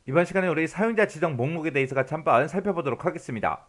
이번 시간에 우리 사용자 지정 목록에 대해서 같이 한번 살펴보도록 하겠습니다.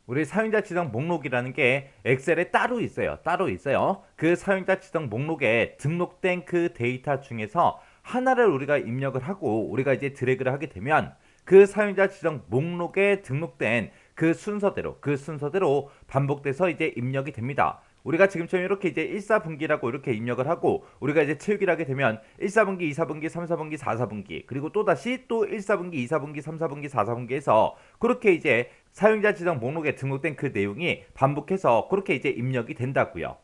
우리 사용자 지정 목록이라는 게 엑셀에 따로 있어요. 따로 있어요. 그 사용자 지정 목록에 등록된 그 데이터 중에서 하나를 우리가 입력을 하고 우리가 이제 드래그를 하게 되면 그 사용자 지정 목록에 등록된 그 순서대로 반복돼서 이제 입력이 됩니다. 우리가 지금처럼 이렇게 이제 1사분기라고 이렇게 입력을 하고 우리가 이제 채우기를 하게 되면 1사분기, 2사분기, 3사분기, 4사분기 그리고 또다시 또 1사분기, 2사분기, 3사분기, 4사분기에서 그렇게 이제 사용자 지정 목록에 등록된 그 내용이 반복해서 그렇게 이제 입력이 된다고요.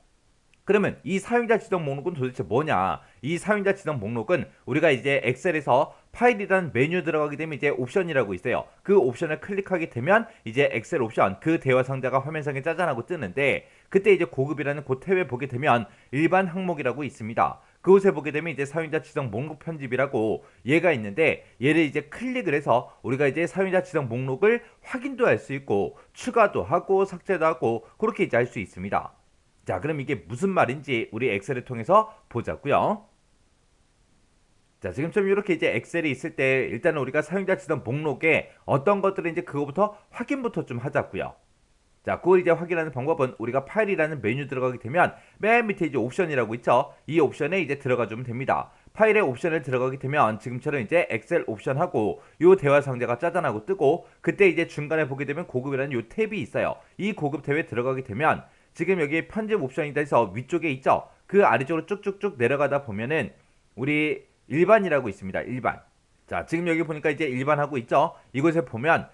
그러면 이 사용자 지정 목록은 도대체 뭐냐? 이 사용자 지정 목록은 우리가 이제 엑셀에서 파일이라는 메뉴 들어가게 되면 이제 옵션이라고 있어요. 그 옵션을 클릭하게 되면 이제 엑셀 옵션 그 대화 상자가 화면상에 짜잔하고 뜨는데 그때 이제 고급이라는 그 탭에 보게 되면 일반 항목이라고 있습니다. 그곳에 보게 되면 이제 사용자 지정 목록 편집이라고 얘가 있는데 얘를 이제 클릭을 해서 우리가 이제 사용자 지정 목록을 확인도 할 수 있고 추가도 하고 삭제도 하고 그렇게 이제 할 수 있습니다. 자, 그럼 이게 무슨 말인지 우리 엑셀을 통해서 보자고요. 자, 지금처럼 이렇게 이제 엑셀이 있을 때 일단은 우리가 사용자 지정 목록에 어떤 것들을 이제 그거부터 확인부터 좀 하자고요. 자, 그걸 이제 확인하는 방법은 우리가 파일이라는 메뉴 들어가게 되면 맨 밑에 이제 옵션이라고 있죠. 이 옵션에 이제 들어가 주면 됩니다. 파일의 옵션을 들어가게 되면 지금처럼 이제 엑셀 옵션하고 요 대화 상자가 짜잔하고 뜨고 그때 이제 중간에 보게 되면 고급이라는 요 탭이 있어요. 이 고급 탭에 들어가게 되면 지금 여기 편집 옵션이다 해서 위쪽에 있죠. 그 아래쪽으로 쭉쭉쭉 내려가다 보면은 우리 일반이라고 있습니다. 일반. 자, 지금 여기 보니까 이제 일반하고 있죠. 이곳에 보면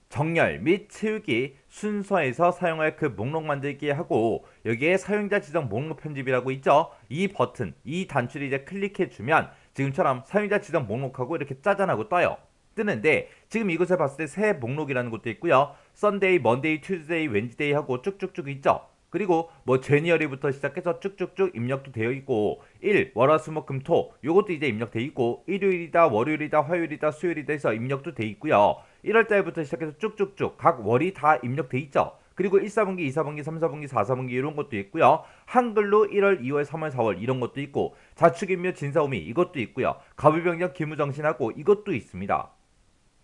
정렬 및 채우기 순서에서 사용할 그 목록 만들기 하고 여기에 사용자 지정 목록 편집이라고 있죠. 이 버튼, 이 단추를 이제 클릭해 주면 지금처럼 사용자 지정 목록하고 이렇게 짜잔하고 떠요. 뜨는데 지금 이곳에 봤을 때 새 목록이라는 것도 있고요. 썬데이, 먼데이, 튜즈데이, 웬즈데이 하고 쭉쭉쭉 있죠. 그리고 뭐 제니어리부터 시작해서 쭉쭉쭉 입력도 되어 있고 월화수목금토 요것도 이제 입력돼 있고 일요일이다 월요일이다 화요일이다 수요일이다 해서 입력도 돼 있고요. 1월달부터 시작해서 쭉쭉쭉 각 월이 다 입력돼 있죠. 그리고 1사분기, 2사분기, 3사분기, 4사분기 이런 것도 있고요. 한글로 1월, 2월, 3월, 4월 이런 것도 있고 자축인묘, 진사오미 이것도 있고요. 가부병정, 기무정신하고 이것도 있습니다.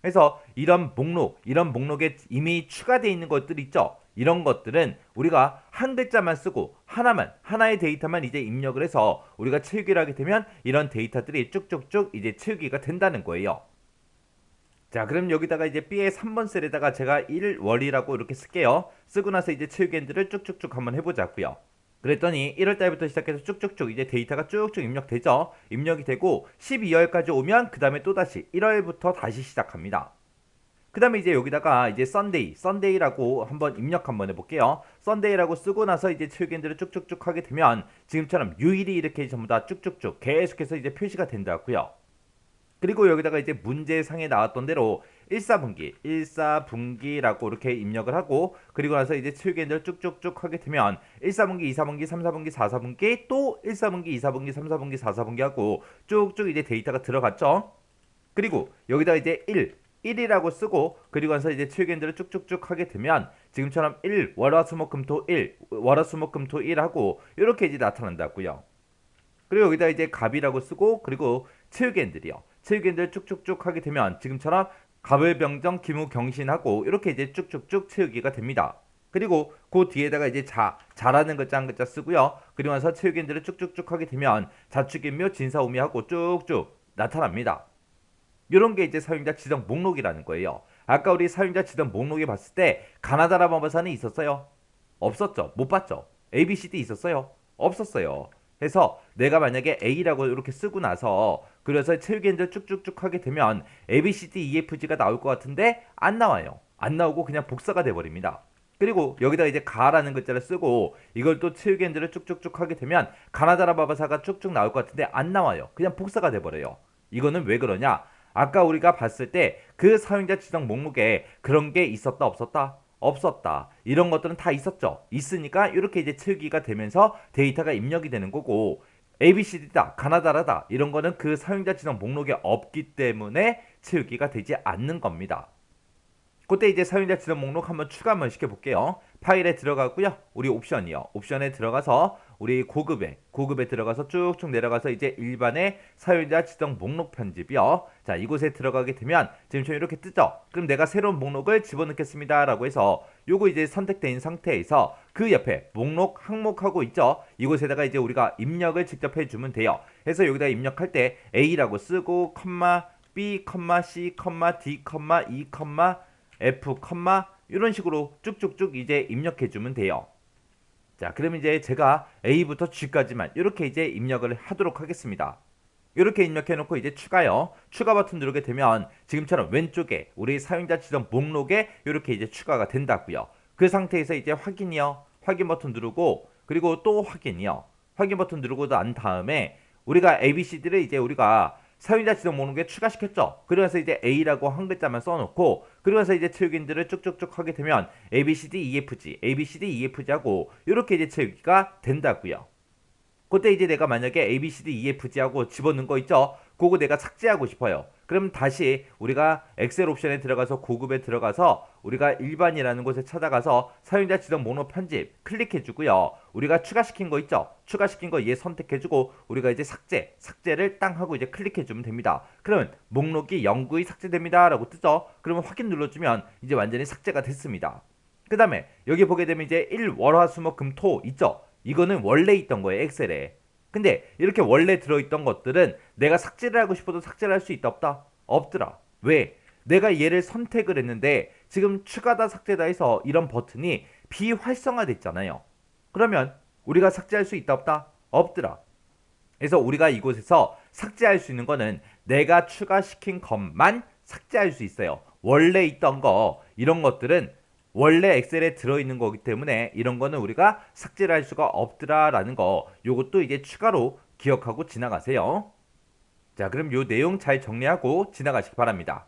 그래서 이런 목록에 이미 추가되어 있는 것들 있죠. 이런 것들은 우리가 한 글자만 쓰고 하나의 데이터만 이제 입력을 해서 우리가 채우기를 하게 되면 이런 데이터들이 쭉쭉쭉 이제 채우기가 된다는 거예요. 자, 그럼 여기다가 이제 B의 3번 셀에다가 제가 1월이라고 이렇게 쓸게요. 쓰고 나서 이제 채우기 엔드를 쭉쭉쭉 한번 해보자고요. 그랬더니 1월달부터 시작해서 쭉쭉쭉 이제 데이터가 쭉쭉 입력되죠. 입력이 되고 12월까지 오면 그 다음에 또다시 1월부터 다시 시작합니다. 그 다음에 이제 여기다가 이제 썬데이라고 한번 입력 한번 해볼게요. 썬데이라고 쓰고 나서 이제 채우기들을 쭉쭉쭉 하게 되면 지금처럼 요일이 이렇게 전부 다 쭉쭉쭉 계속해서 이제 표시가 된다고요. 그리고 여기다가 이제 문제상에 나왔던 대로 1사분기라고 이렇게 입력을 하고 그리고 나서 이제 채우기를 쭉쭉쭉 하게 되면 1사분기, 2사분기, 3사분기, 4사분기 또 1사분기, 2사분기, 3사분기, 4사분기 하고 쭉쭉 이제 데이터가 들어갔죠. 그리고 여기다 이제 1이라고 쓰고 그리고 나서 이제 채우기들을 쭉쭉쭉 하게 되면 지금처럼 월화수목금토 1 하고 이렇게 이제 나타난다고요. 그리고 여기다 이제 갑이라고 쓰고 그리고 채우기엔들이요. 채우기엔들 쭉쭉쭉 하게 되면 지금처럼 갑을병정 기무경신하고 이렇게 이제 쭉쭉쭉 채우기가 됩니다. 그리고 그 뒤에다가 이제 자라는 글자 한 글자 쓰고요. 그리고 나서 채우기엔들을 쭉쭉쭉 하게 되면 자축인묘 진사오미하고 쭉쭉 나타납니다. 이런 게 이제 사용자 지정 목록이라는 거예요. 아까 우리 사용자 지정 목록에 봤을 때 가나다라 마법사는 있었어요? 없었죠. 못 봤죠. ABCD 있었어요? 없었어요. 해서 내가 만약에 A라고 이렇게 쓰고 나서 그래서 채우기엔들 쭉쭉쭉 하게 되면 ABCD EFG가 나올 것 같은데 안 나와요. 안 나오고 그냥 복사가 돼버립니다. 그리고 여기다 이제 가라는 글자를 쓰고 이걸 또 채우기엔들을 쭉쭉쭉 하게 되면 가나다라 바바사가 쭉쭉 나올 것 같은데 안 나와요. 그냥 복사가 돼버려요. 이거는 왜 그러냐? 아까 우리가 봤을 때 그 사용자 지정 목록에 그런 게 있었다 없었다? 없었다. 이런 것들은 다 있었죠. 있으니까 이렇게 이제 채우기가 되면서 데이터가 입력이 되는 거고 ABCD다, 가나다라다 이런 거는 그 사용자 지정 목록에 없기 때문에 채우기가 되지 않는 겁니다. 그때 이제 사용자 지정 목록 한번 추가 한번 시켜볼게요. 파일에 들어가고요. 우리 옵션이요. 옵션에 들어가서 우리 고급에 들어가서 쭉쭉 내려가서 이제 일반의 사용자 지정 목록 편집이요. 자, 이곳에 들어가게 되면 지금처럼 이렇게 뜨죠. 그럼 내가 새로운 목록을 집어넣겠습니다라고 해서 요거 이제 선택된 상태에서 그 옆에 목록 항목하고 있죠. 이곳에다가 이제 우리가 입력을 직접 해주면 돼요. 그래서 여기다 입력할 때 A라고 쓰고 B, C, D, E, F, 이런 식으로 쭉쭉쭉 이제 입력해주면 돼요. 자, 그럼 이제 제가 A부터 G까지만 이렇게 이제 입력을 하도록 하겠습니다. 이렇게 입력해 놓고 이제 추가요. 추가 버튼 누르게 되면 지금처럼 왼쪽에 우리 사용자 지정 목록에 이렇게 이제 추가가 된다고요. 그 상태에서 이제 확인이요. 확인 버튼 누르고 그리고 또 확인이요. 확인 버튼 누르고 난 다음에 우리가 ABCD를 이제 우리가 사용자 지정 목록에 추가시켰죠. 그러면서 이제 A라고 한 글자만 써놓고 그러면서 이제 채우기들을 쭉쭉쭉 하게 되면 ABCD, EFG, ABCD, EFG 하고 이렇게 이제 채우기가 된다고요. 그때 이제 내가 만약에 ABCD, EFG 하고 집어넣은 거 있죠? 그거 내가 삭제하고 싶어요. 그럼 다시 우리가 엑셀 옵션에 들어가서 고급에 들어가서 우리가 일반이라는 곳에 찾아가서 사용자 지정 목록 편집 클릭해주고요. 우리가 추가시킨 거 있죠? 추가시킨 거 얘 선택해주고 우리가 이제 삭제를 땅 하고 이제 클릭해주면 됩니다. 그러면 목록이 영구히 삭제됩니다 라고 뜨죠? 그러면 확인 눌러주면 이제 완전히 삭제가 됐습니다. 그 다음에 여기 보게 되면 이제 1, 월, 화, 수, 목, 금, 토 있죠? 이거는 원래 있던 거예요, 엑셀에. 근데 이렇게 원래 들어있던 것들은 내가 삭제를 하고 싶어도 삭제를 할 수 있다 없다? 없더라. 왜? 내가 얘를 선택을 했는데 지금 추가다 삭제다 해서 이런 버튼이 비활성화됐잖아요. 그러면 우리가 삭제할 수 있다 없다? 없더라. 그래서 우리가 이곳에서 삭제할 수 있는 거는 내가 추가시킨 것만 삭제할 수 있어요. 원래 있던 거 이런 것들은 원래 엑셀에 들어있는 거기 때문에 이런 거는 우리가 삭제를 할 수가 없더라라는 거 요것도 이제 추가로 기억하고 지나가세요. 자, 그럼 요 내용 잘 정리하고 지나가시기 바랍니다.